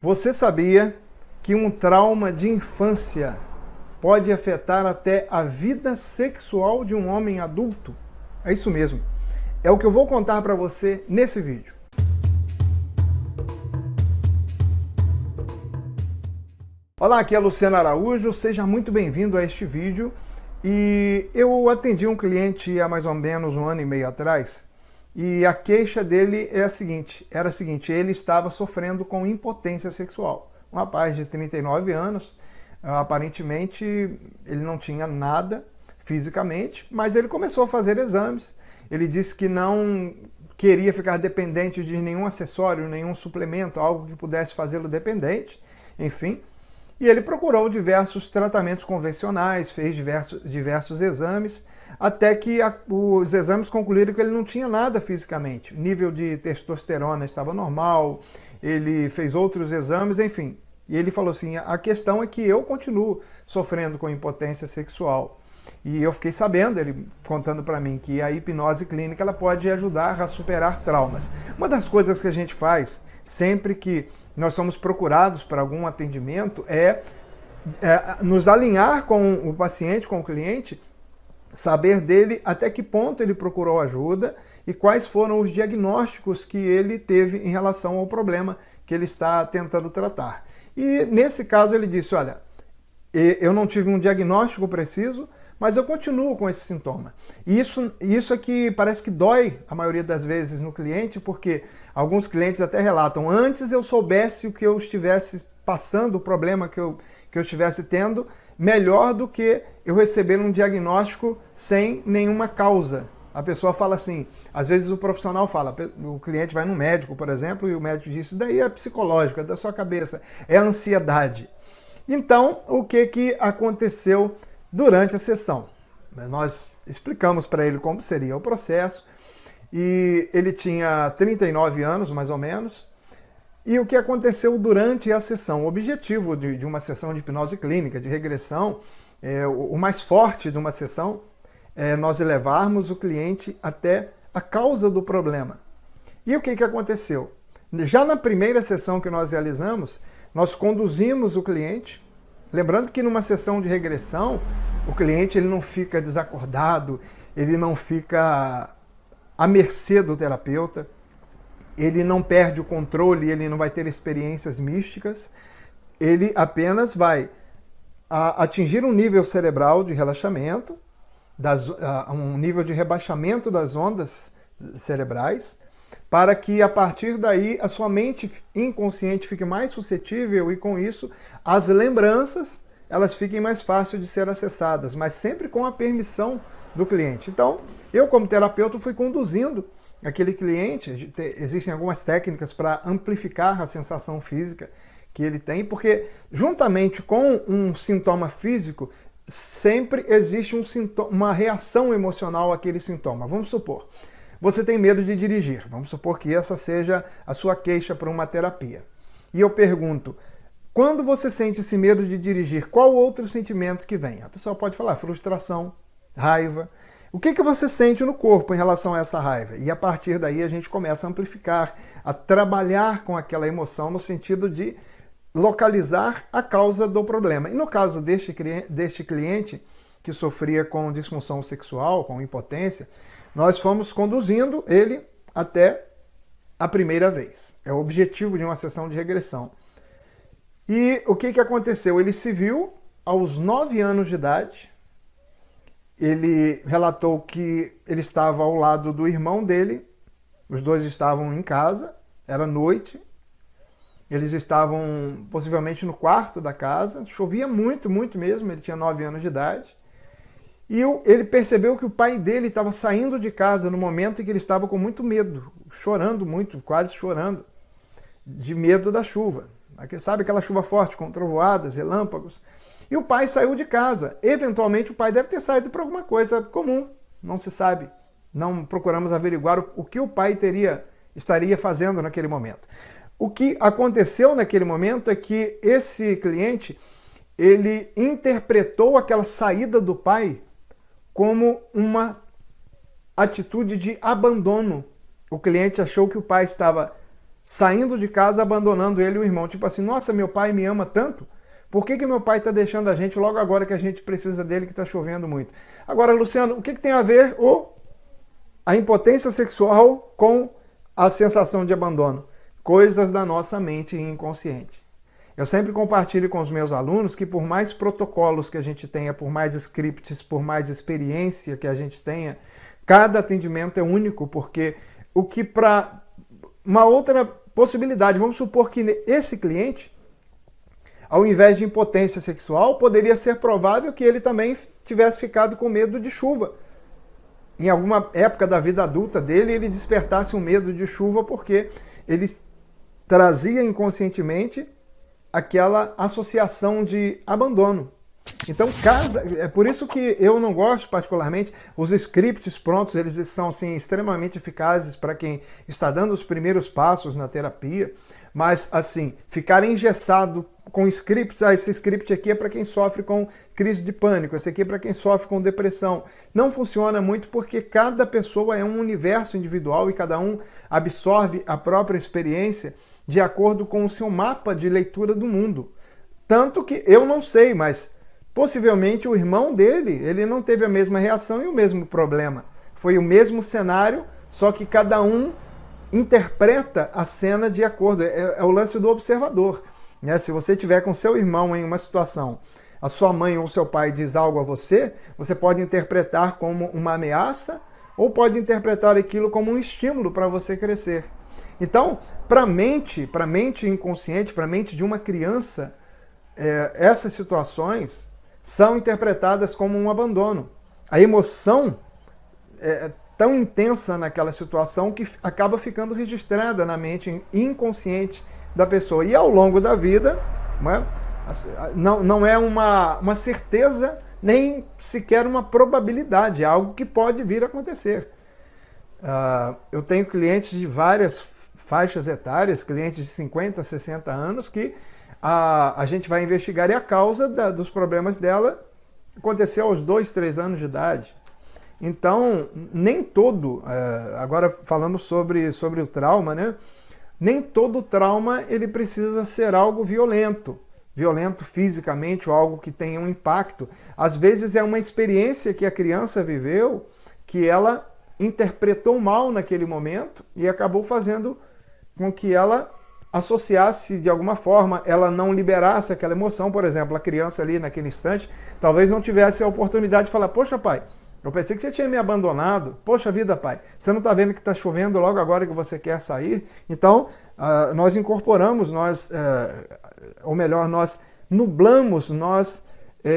Você sabia que um trauma de infância pode afetar até a vida sexual de um homem adulto? É isso mesmo. É o que eu vou contar para você nesse vídeo. Olá, aqui é Luciano Araújo, seja muito bem-vindo a este vídeo. E eu atendi um cliente há mais ou menos um ano e meio atrás, e a queixa dele era a seguinte, ele estava sofrendo com impotência sexual. Um rapaz de 39 anos, aparentemente ele não tinha nada fisicamente, mas ele começou a fazer exames. Ele disse que não queria ficar dependente de nenhum acessório, nenhum suplemento, algo que pudesse fazê-lo dependente, enfim. E ele procurou diversos tratamentos convencionais, fez diversos exames, até que os exames concluíram que ele não tinha nada fisicamente. O nível de testosterona estava normal, ele fez outros exames, enfim. E ele falou assim, a questão é que eu continuo sofrendo com impotência sexual. E eu fiquei sabendo, ele contando para mim, que a hipnose clínica ela pode ajudar a superar traumas. Uma das coisas que a gente faz sempre que nós somos procurados para algum atendimento é nos alinhar com o paciente, com o cliente, saber dele até que ponto ele procurou ajuda e quais foram os diagnósticos que ele teve em relação ao problema que ele está tentando tratar. E nesse caso ele disse, olha, eu não tive um diagnóstico preciso, mas eu continuo com esse sintoma. E isso é que parece que dói a maioria das vezes no cliente, porque alguns clientes até relatam, antes eu soubesse o que eu estivesse passando, o problema que eu estivesse tendo, melhor do que eu receber um diagnóstico sem nenhuma causa. A pessoa fala assim, às vezes o profissional fala, o cliente vai no médico, por exemplo, e o médico diz, isso daí é psicológico, é da sua cabeça, é ansiedade. Então, o que aconteceu durante a sessão? Nós explicamos para ele como seria o processo, e ele tinha 39 anos, mais ou menos, e o que aconteceu durante a sessão? O objetivo de uma sessão de hipnose clínica, de regressão, o mais forte de uma sessão, é nós levarmos o cliente até a causa do problema. E o que aconteceu? Já na primeira sessão que nós realizamos, nós conduzimos o cliente, lembrando que numa sessão de regressão, o cliente ele não fica desacordado, ele não fica à mercê do terapeuta, ele não perde o controle, ele não vai ter experiências místicas, ele apenas vai atingir um nível cerebral de relaxamento, um nível de rebaixamento das ondas cerebrais, para que a partir daí a sua mente inconsciente fique mais suscetível e com isso as lembranças elas fiquem mais fáceis de ser acessadas, mas sempre com a permissão do cliente. Então, eu como terapeuta fui conduzindo aquele cliente, existem algumas técnicas para amplificar a sensação física que ele tem, porque juntamente com um sintoma físico, sempre existe uma reação emocional àquele sintoma. Vamos supor, você tem medo de dirigir, vamos supor que essa seja a sua queixa para uma terapia. E eu pergunto, quando você sente esse medo de dirigir, qual outro sentimento que vem? A pessoa pode falar frustração, raiva. O que você sente no corpo em relação a essa raiva? E a partir daí a gente começa a amplificar, a trabalhar com aquela emoção no sentido de localizar a causa do problema. E no caso deste cliente que sofria com disfunção sexual, com impotência, nós fomos conduzindo ele até a primeira vez. É o objetivo de uma sessão de regressão. E o que aconteceu? Ele se viu aos 9 anos de idade. Ele relatou que ele estava ao lado do irmão dele, os dois estavam em casa, era noite, eles estavam possivelmente no quarto da casa, chovia muito, muito mesmo, ele tinha 9 anos de idade, e ele percebeu que o pai dele estava saindo de casa no momento em que ele estava com muito medo, chorando muito, quase chorando, de medo da chuva. Sabe aquela chuva forte, com trovoadas, relâmpagos? E o pai saiu de casa. Eventualmente o pai deve ter saído por alguma coisa comum, não se sabe. Não procuramos averiguar o que o pai estaria fazendo naquele momento. O que aconteceu naquele momento é que esse cliente, ele interpretou aquela saída do pai como uma atitude de abandono. O cliente achou que o pai estava saindo de casa, abandonando ele e o irmão. Tipo assim, nossa, meu pai me ama tanto, por que meu pai está deixando a gente logo agora que a gente precisa dele, que está chovendo muito? Agora, Luciano, o que tem a ver a impotência sexual com a sensação de abandono? Coisas da nossa mente inconsciente. Eu sempre compartilho com os meus alunos que por mais protocolos que a gente tenha, por mais scripts, por mais experiência que a gente tenha, cada atendimento é único, porque o que para uma outra possibilidade, vamos supor que esse cliente, ao invés de impotência sexual, poderia ser provável que ele também tivesse ficado com medo de chuva. Em alguma época da vida adulta dele, ele despertasse um medo de chuva porque ele trazia inconscientemente aquela associação de abandono. Então, é por isso que eu não gosto particularmente, os scripts prontos, eles são assim, extremamente eficazes para quem está dando os primeiros passos na terapia, mas assim, ficar engessado com scripts, esse script aqui é para quem sofre com crise de pânico, esse aqui é para quem sofre com depressão. Não funciona muito porque cada pessoa é um universo individual e cada um absorve a própria experiência de acordo com o seu mapa de leitura do mundo. Tanto que eu não sei, mas possivelmente o irmão dele, ele não teve a mesma reação e o mesmo problema. Foi o mesmo cenário, só que cada um interpreta a cena de acordo. É o lance do observador. Né? Se você tiver com seu irmão em uma situação, a sua mãe ou seu pai diz algo a você, você pode interpretar como uma ameaça ou pode interpretar aquilo como um estímulo para você crescer. Então, para a mente inconsciente, para a mente de uma criança, essas situações são interpretadas como um abandono. A emoção é tão intensa naquela situação que acaba ficando registrada na mente inconsciente da pessoa. E ao longo da vida, não é uma certeza, nem sequer uma probabilidade, é algo que pode vir a acontecer. Eu tenho clientes de várias faixas etárias, clientes de 50, 60 anos, que a gente vai investigar e a causa dos problemas dela aconteceu aos 2, 3 anos de idade. Então, nem todo, agora falando sobre o trauma, né? Nem todo trauma ele precisa ser algo violento fisicamente ou algo que tenha um impacto. Às vezes é uma experiência que a criança viveu, que ela interpretou mal naquele momento e acabou fazendo com que ela associasse de alguma forma, ela não liberasse aquela emoção. Por exemplo, a criança ali naquele instante talvez não tivesse a oportunidade de falar: poxa pai, eu pensei que você tinha me abandonado, poxa vida pai, você não está vendo que está chovendo logo agora que você quer sair? Então, nós incorporamos, ou melhor, nós nublamos, nós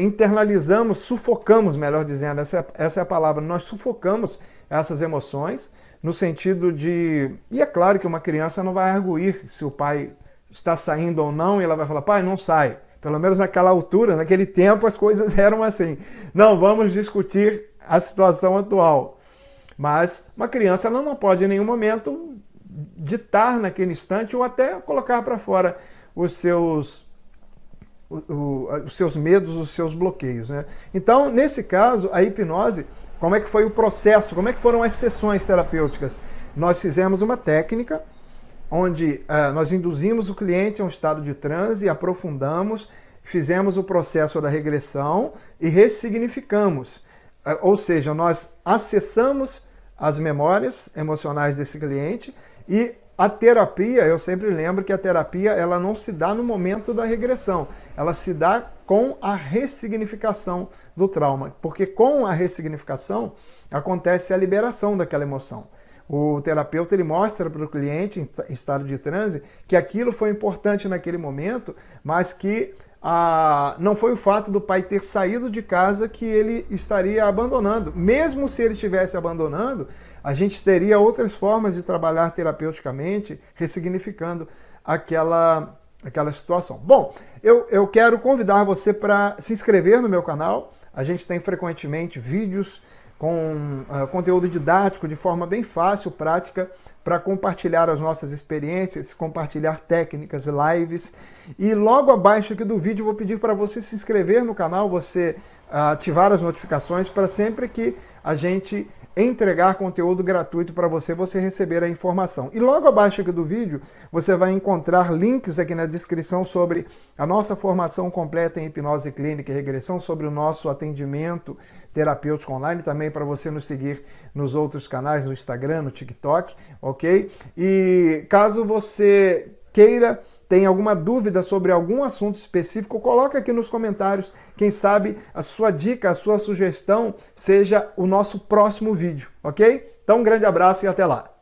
internalizamos, sufocamos, melhor dizendo, essa é a palavra, nós sufocamos essas emoções, no sentido de... E é claro que uma criança não vai arguir se o pai está saindo ou não, e ela vai falar: pai, não sai. Pelo menos naquela altura, naquele tempo, as coisas eram assim. Não, vamos discutir a situação atual. Mas uma criança ela não pode em nenhum momento ditar naquele instante ou até colocar para fora os seus medos, os seus bloqueios, né? Então, nesse caso, a hipnose, como é que foi o processo? Como é que foram as sessões terapêuticas? Nós fizemos uma técnica onde nós induzimos o cliente a um estado de transe, aprofundamos, fizemos o processo da regressão e ressignificamos. Ou seja, nós acessamos as memórias emocionais desse cliente e a terapia, eu sempre lembro que a terapia ela não se dá no momento da regressão, ela se dá com a ressignificação do trauma, porque com a ressignificação acontece a liberação daquela emoção. O terapeuta ele mostra para o cliente em estado de transe que aquilo foi importante naquele momento, mas que não foi o fato do pai ter saído de casa que ele estaria abandonando. Mesmo se ele estivesse abandonando, a gente teria outras formas de trabalhar terapeuticamente, ressignificando aquela situação. Bom, eu quero convidar você para se inscrever no meu canal. A gente tem frequentemente vídeos com conteúdo didático de forma bem fácil, prática, para compartilhar as nossas experiências, compartilhar técnicas, lives. E logo abaixo aqui do vídeo eu vou pedir para você se inscrever no canal, você ativar as notificações para sempre que a gente entregar conteúdo gratuito para você receber a informação. E logo abaixo aqui do vídeo, você vai encontrar links aqui na descrição sobre a nossa formação completa em hipnose clínica e regressão, sobre o nosso atendimento terapêutico online, também para você nos seguir nos outros canais, no Instagram, no TikTok, ok? E caso você queira, tem alguma dúvida sobre algum assunto específico, coloca aqui nos comentários. Quem sabe a sua dica, a sua sugestão seja o nosso próximo vídeo, ok? Então um grande abraço e até lá!